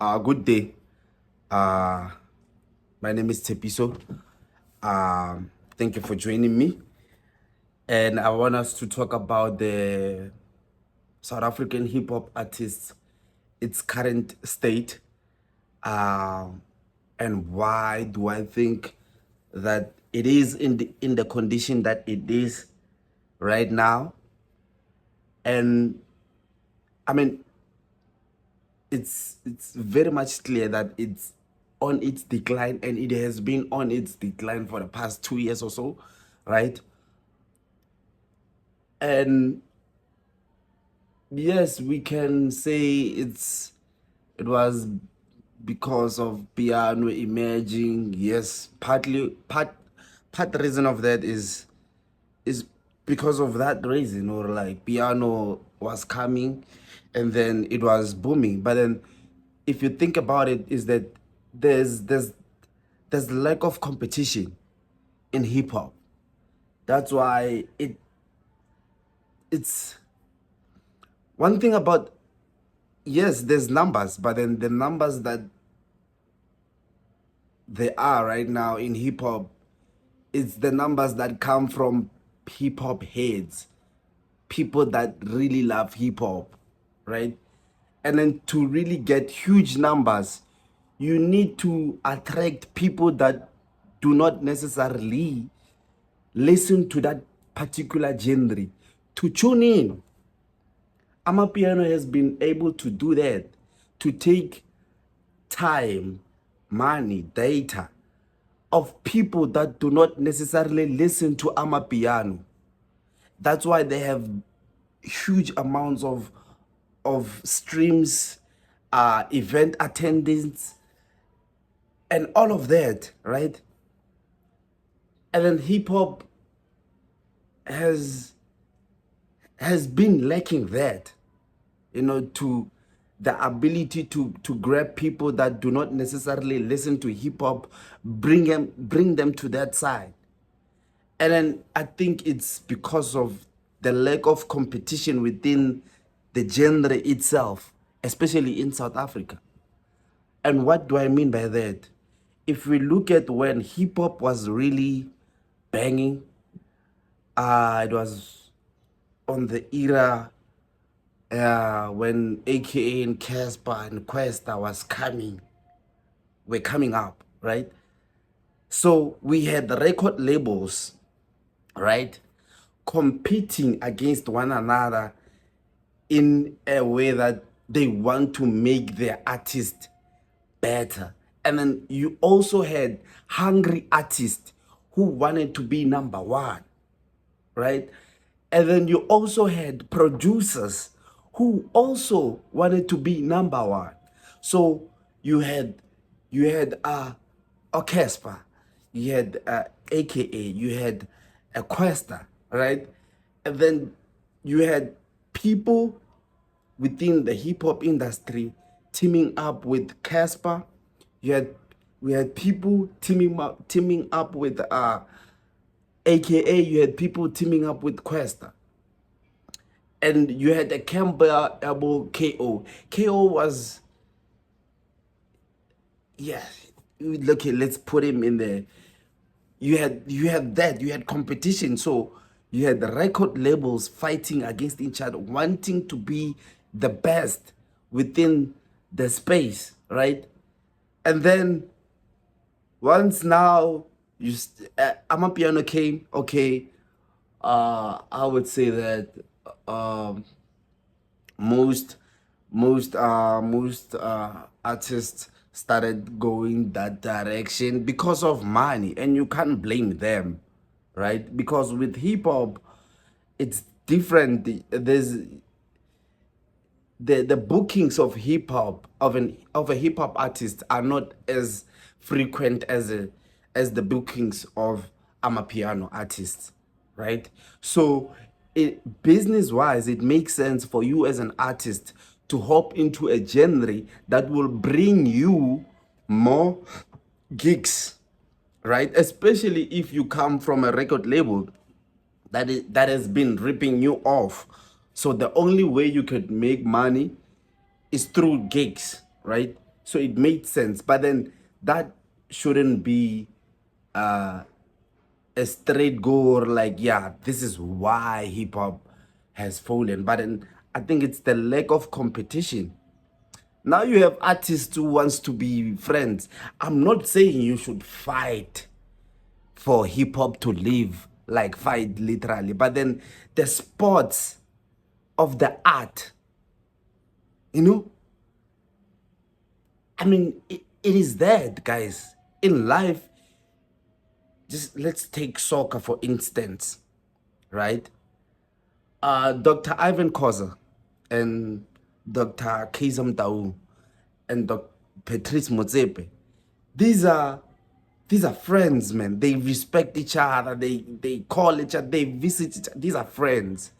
Good day. Uh, my name is Tepiso. Thank you for joining me. And I want us to talk about the South African hip hop artists, its current state, and why do I think that it is in the condition that it is right now. And I mean, it's very much clear that it's on its decline, and it has been on its decline for the past 2 years or so, right? And yes, we can say it was because of piano emerging. Yes, part reason of that is because of that reason, or like piano was coming and then it was booming. But then if you think about it, is that there's lack of competition in hip hop. That's why it's one thing about, yes, there's numbers, but then the numbers that they are right now in hip hop, it's the numbers that come from hip hop heads, people that really love hip hop, right? And then to really get huge numbers, you need to attract people that do not necessarily listen to that particular genre to tune in. Amapiano has been able to do that, to take time, money, data of people that do not necessarily listen to Amapiano. That's why they have huge amounts of streams, event attendance, and all of that, right? And then hip hop has been lacking that, to the ability to grab people that do not necessarily listen to hip hop, bring them to that side. And then I think it's because of the lack of competition within the genre itself, especially in South Africa. And what do I mean by that? If we look at when hip hop was really banging, it was on the era when AKA and Casper and Questa were coming up, right? So we had the record labels, right, competing against one another in a way that they want to make their artist better. And then you also had hungry artists who wanted to be number one, right? And then you also had producers who also wanted to be number one. So you had orchestra, you had AKA, you had a Questa, right? And then you had people within the hip hop industry teaming up with Casper. We had people teaming up with AKA. You had people teaming up with Questa, and you had a Campbell elbow KO. KO was, yeah. Look, let's put him in there. You had competition. So you had the record labels fighting against each other, wanting to be the best within the space, right? And then once now Amapiano came, okay, I would say that um most artists started going that direction because of money, and you can't blame them, right? Because with hip hop it's different. There's the bookings of hip hop of a hip hop artist are not as frequent as the bookings of amapiano artists, right? So business wise, it makes sense for you as an artist to hop into a genre that will bring you more gigs, right? Especially if you come from a record label that has been ripping you off. So the only way you could make money is through gigs, right? So it made sense. But then that shouldn't be a straight go or like, yeah, this is why hip hop has fallen. But then I think it's the lack of competition. Now you have artists who wants to be friends. I'm not saying you should fight for hip hop to live, like fight literally, but then the sports of the art, you know, I mean, it is that, guys. In life, just let's take soccer for instance, right? Dr. Ivan Koza and Dr. Kizam Tau and Dr. Patrice Motsepe, these are friends, man. They respect each other, they call each other, they visit each other. These are friends.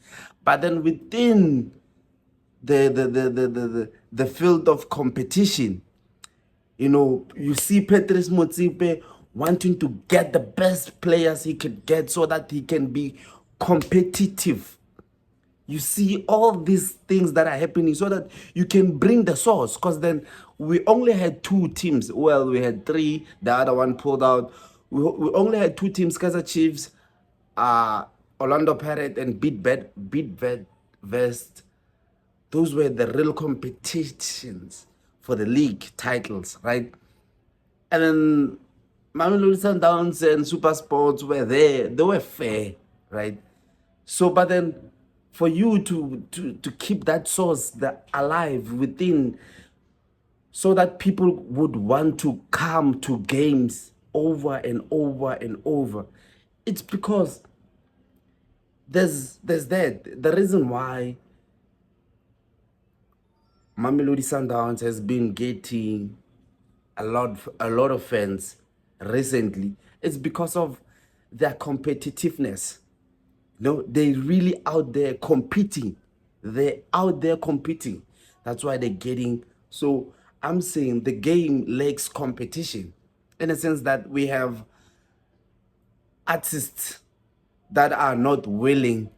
But then within the field of competition, you know, you see Patrice Motsepe wanting to get the best players he could get so that he can be competitive. You see all these things that are happening so that you can bring the source. Because then we only had two teams. Well, we had three. The other one pulled out. We only had two teams: Kaizer Chiefs, Orlando Pirates, and Beat Vest. Those were the real competitions for the league titles, right? And then Mamelodi Sundowns and Super Sports were there. They were fair, right? So, but then for you to keep that source alive within, so that people would want to come to games over and over and over, it's because there's that. The reason why Mamelodi Sundowns has been getting a lot of fans recently is because of their competitiveness. No, they really out there competing. They're out there competing. That's why they're getting. So I'm saying the game lacks competition, in a sense that we have artists that are not willing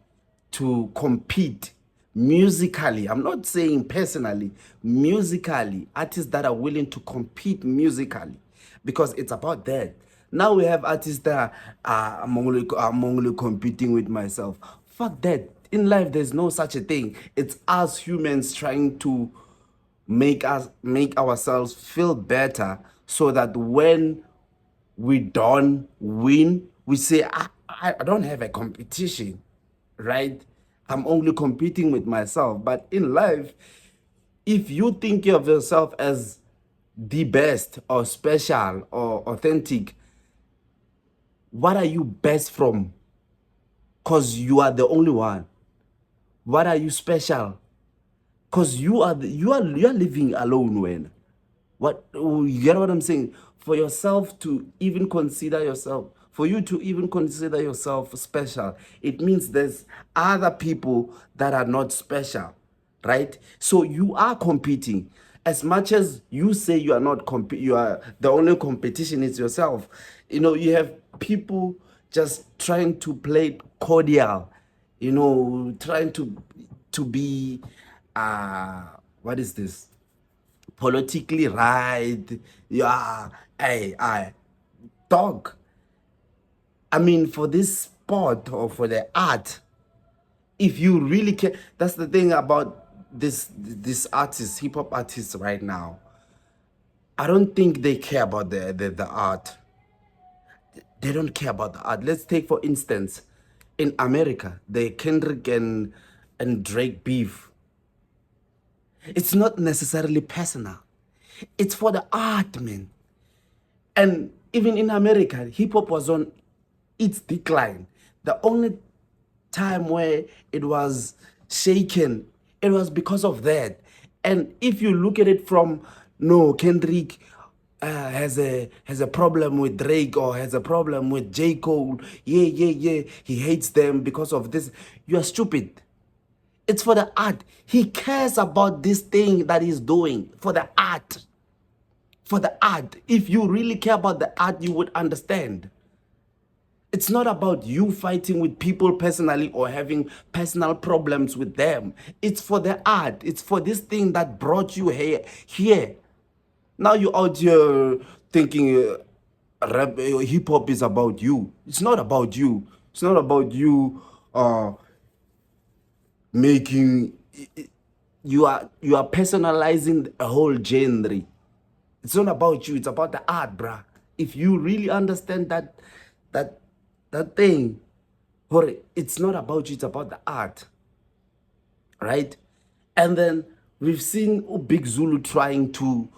to compete musically. I'm not saying personally, musically, artists that are willing to compete musically, because it's about that. Now we have artists that are I'm only competing with myself. Fuck that. In life, there's no such a thing. It's us humans trying to make ourselves feel better, so that when we don't win, we say, I don't have a competition, right? I'm only competing with myself. But in life, if you think of yourself as the best or special or authentic, what are you best from? Because you are the only one. What are you special? Because you are living alone. When you get what I'm saying? For yourself to even consider yourself, for you to even consider yourself special, it means there's other people that are not special, right? So you are competing. As much as you say you are not you are the only competition is yourself. You know, you have people just trying to play cordial, you know, trying to be what is this? Politically right. Yeah, I dog. I mean, for this sport or for the art, if you really care, that's the thing about this artist, hip hop artists right now. I don't think they care about the art. They don't care about the art. Let's take for instance, in America, the Kendrick and Drake beef. It's not necessarily personal. It's for the art, man. And even in America, hip hop was on its decline. The only time where it was shaken, it was because of that. And if you look at it from, no, Kendrick has a problem with Drake or has a problem with J. Cole, yeah, he hates them because of this, you are stupid. It's for the art. He cares about this thing that he's doing for the art. For the art. If you really care about the art, you would understand. It's not about you fighting with people personally or having personal problems with them. It's for the art. It's for this thing that brought you here. Now you're out here thinking rap, hip hop is about you. It's not about you. It's not about you making. You are personalizing a whole genre. It's not about you. It's about the art, bruh. If you really understand that that thing, or it's not about you. It's about the art, right? And then we've seen Big Zulu trying to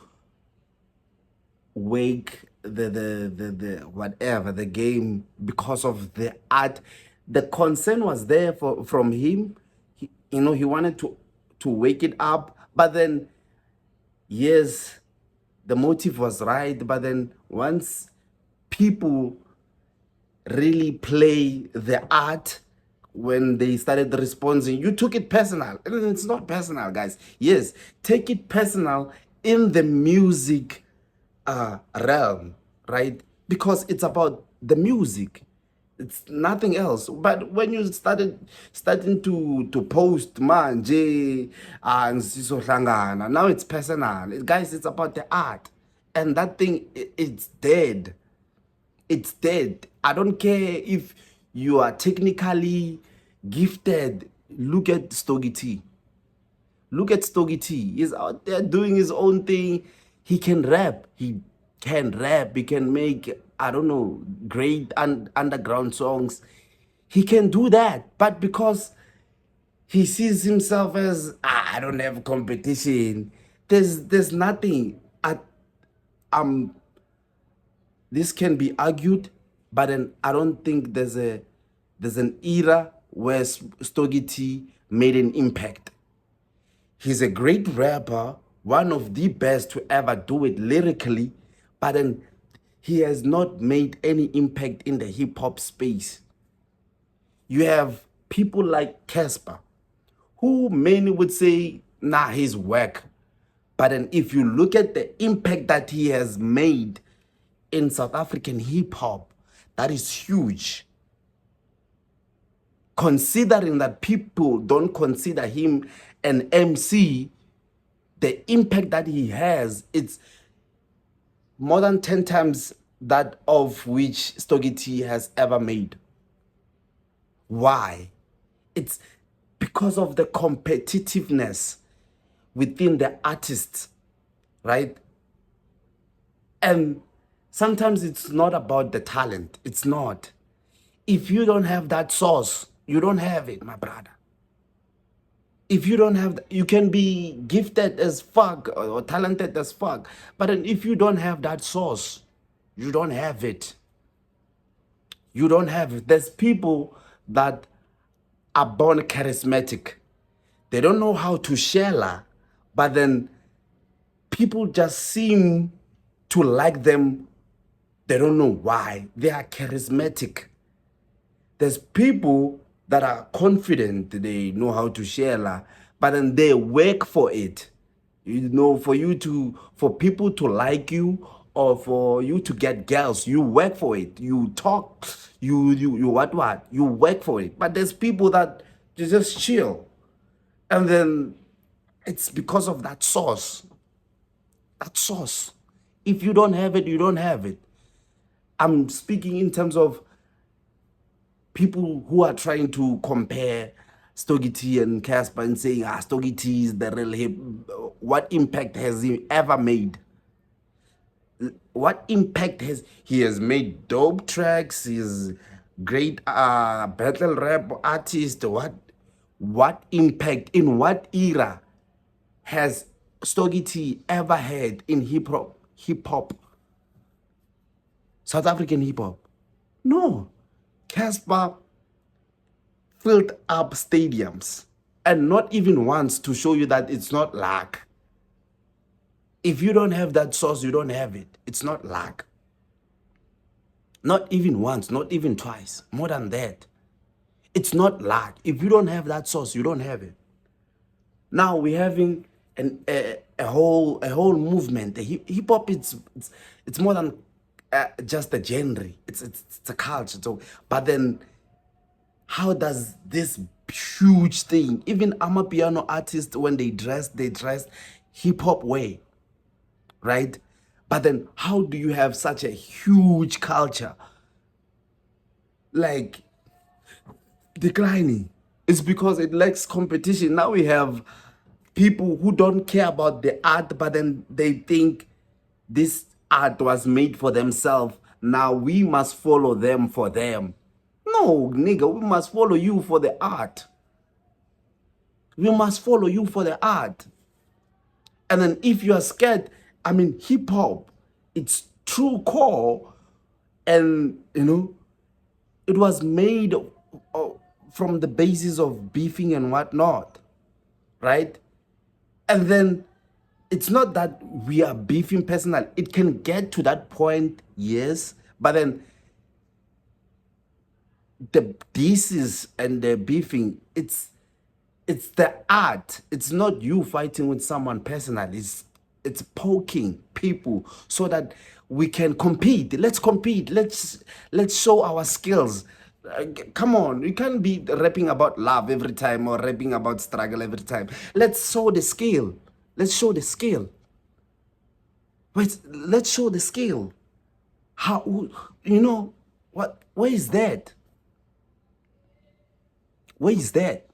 wake the whatever the game because of the art. The concern was there from him. He wanted to wake it up, but then yes, the motive was right. But then once people really play the art, when they started responding, you took it personal. And it's not personal, guys. Yes, take it personal in the music realm, right? Because it's about the music. It's nothing else. But when you starting to post manje and siso hlangana, now it's personal. Guys, it's about the art. And that thing, it's dead. It's dead. I don't care if you are technically gifted. Look at Stogie T. Look at Stogie T. He's out there doing his own thing. He can rap. He can rap. He can make, I don't know, great underground songs. He can do that. But because he sees himself as, I don't have competition, there's nothing. Um, this can be argued, but then I don't think there's an era where Stogie T made an impact. He's a great rapper, one of the best to ever do it lyrically, but then he has not made any impact in the hip hop space. You have people like Casper, who many would say, nah, he's whack. But then if you look at the impact that he has made in South African hip hop, that is huge. Considering that people don't consider him an MC, the impact that he has, it's more than 10 times that of which Stogie T has ever made. Why? It's because of the competitiveness within the artists, right? And sometimes it's not about the talent. It's not. If you don't have that sauce, you don't have it, my brother. If you don't have, you can be gifted as fuck or talented as fuck, but then if you don't have that sauce, you don't have it. You don't have it. There's people that are born charismatic. They don't know how to share, but then people just seem to like them. They don't know why. They are charismatic. There's people that are confident, they know how to share, but then they work for it. For people to like you or for you to get girls, you work for it. You talk, you what? You work for it. But there's people that just chill. And then it's because of that sauce. That sauce. If you don't have it, you don't have it. I'm speaking in terms of people who are trying to compare Stogie T and Casper and saying, Stogie T is the real hip. What impact has he ever made? What impact has he has made? Dope tracks. He's great battle rap artist. What impact in what era has Stogie T ever had in hip hop? South African hip hop? No. Casper filled up stadiums, and not even once to show you that it's not luck. If you don't have that sauce, you don't have it. It's not luck. Not even once, not even twice, more than that. It's not luck. If you don't have that sauce, you don't have it. Now we're having a whole movement. The hip hop, it's more than just a genre. It's a culture. So, but then how does this huge thing, even Amapiano artists, when they dress hip hop way, right? But then how do you have such a huge culture like declining? It's because it lacks competition. Now we have people who don't care about the art, but then they think this art was made for themselves. Now we must follow them for them. No, nigga, we must follow you for the art. We must follow you for the art. And then if you are scared, I mean, hip hop, its true core, and you know, it was made from the basis of beefing and whatnot, right? And then it's not that we are beefing personal. It can get to that point, yes, but then the disses and the beefing, it's the art. It's not you fighting with someone personal. It's poking people so that we can compete. Let's compete. Let's show our skills. Come on, you can't be rapping about love every time or rapping about struggle every time. Let's show the skill. Let's show the skill. Wait, let's show the skill. How, you know, what? Where is that? Where is that?